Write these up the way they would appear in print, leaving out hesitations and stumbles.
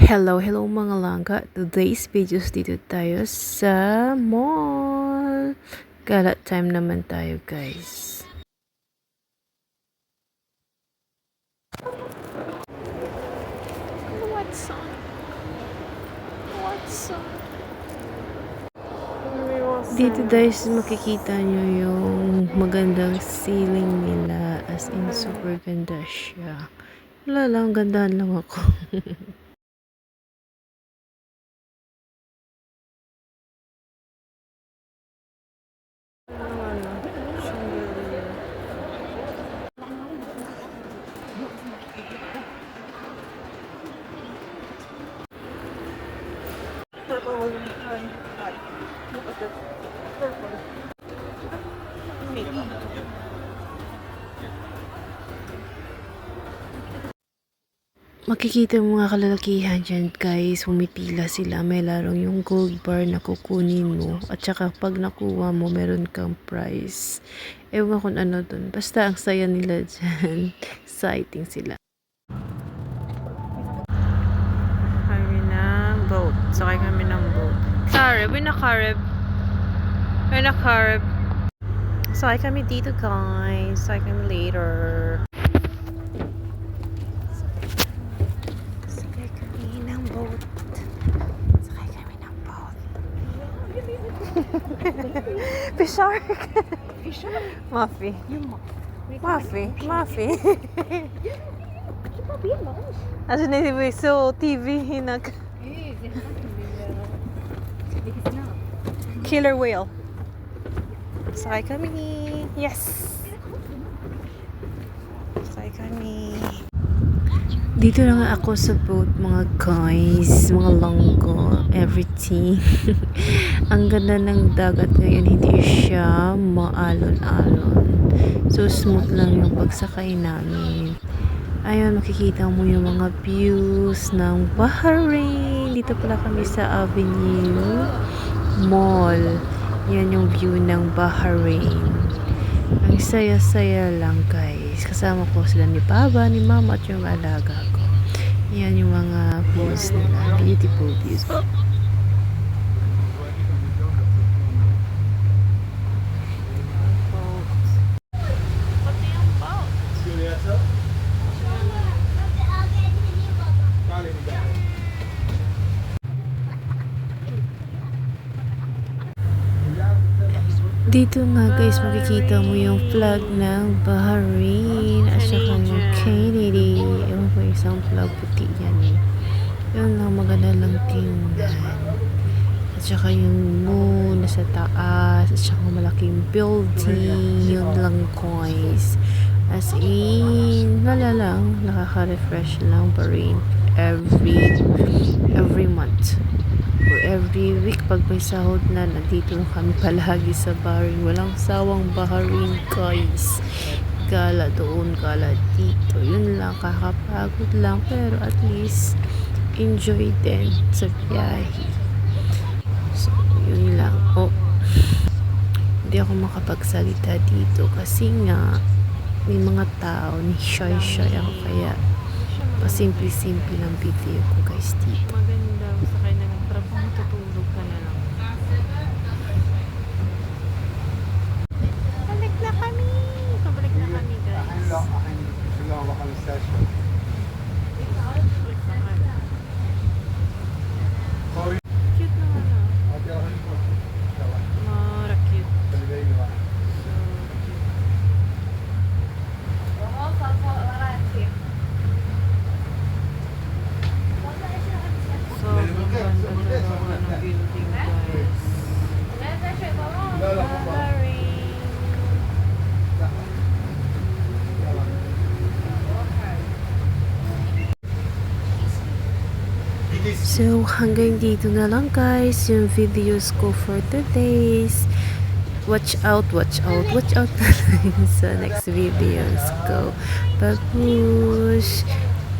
Hello mga langka. Today's videos dito tayo sa mall. Gala time naman tayo, guys. What's on? What's on? Dito guys, makikita nyo yung magandang ceiling nila. As in, super ganda siya. Wala lang, gandahan lang ako. Makikita mo mga kalalakihan dyan guys, pumipila sila. May larong yung gold bar na kukunin mo. At saka pag nakuha mo, meron kang prize. Ewan kung ano dun. Basta ang saya nila dyan. Exciting sila. Kami ng boat. Sakay kami ng boat. Carib, we're na Carib. We're na Carib. Sakay kami dito guys. Sakay kami later. Fish shark. Muffy. Muffy. Also nee, die will so TV hinak. Killer whale. Sakay kami. Yes. Sakay kami. Dito na nga ako sa boat, mga guys, mga langgo, everything. Ang ganda ng dagat ngayon, hindi siya maalon-alon. So, smooth lang yung pagsakay namin. Ayun, makikita mo yung mga views ng Bahrain. Dito pala kami sa Avenue Mall. Yan yung view ng Bahrain. Ang saya-saya lang guys. Kasama ko sila ni Baba, ni Mama at yung alaga ko. Yan yung mga views nila. Beautiful views. Dito nga guys, makikita mo yung flag ng Bahrain at saka yung Kennedy. Ewan ko, isang flag puti yan eh. Yun lang, maganda lang tingnan. At saka yung moon nasa taas, at saka malaking building. Yun lang guys. As in, wala lang, nakaka-refresh lang Bahrain every month. Or every week pag may sahod na, nandito na kami palagi sa Bahrain. Walang sawang Bahrain guys. Gala doon, gala dito. Yun lang, kakapagod lang. Pero at least enjoy din sa biyahe. So, yun lang. Oh, hindi ako makapagsalita dito kasi nga may mga tao ni shy ako, kaya pasimple-simple lang video ko guys dito. Maganda, sakay na ng trabaho, tutulog ka na lang. Pabalik na kami guys. Cute naman ah. Mara cute. So, hanggang dito na lang guys yung videos ko for today's. Watch out na lang sa next videos ko. Babush!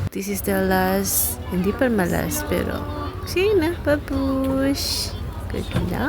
This is the last, hindi pa malas, pero see na, babush! Good night!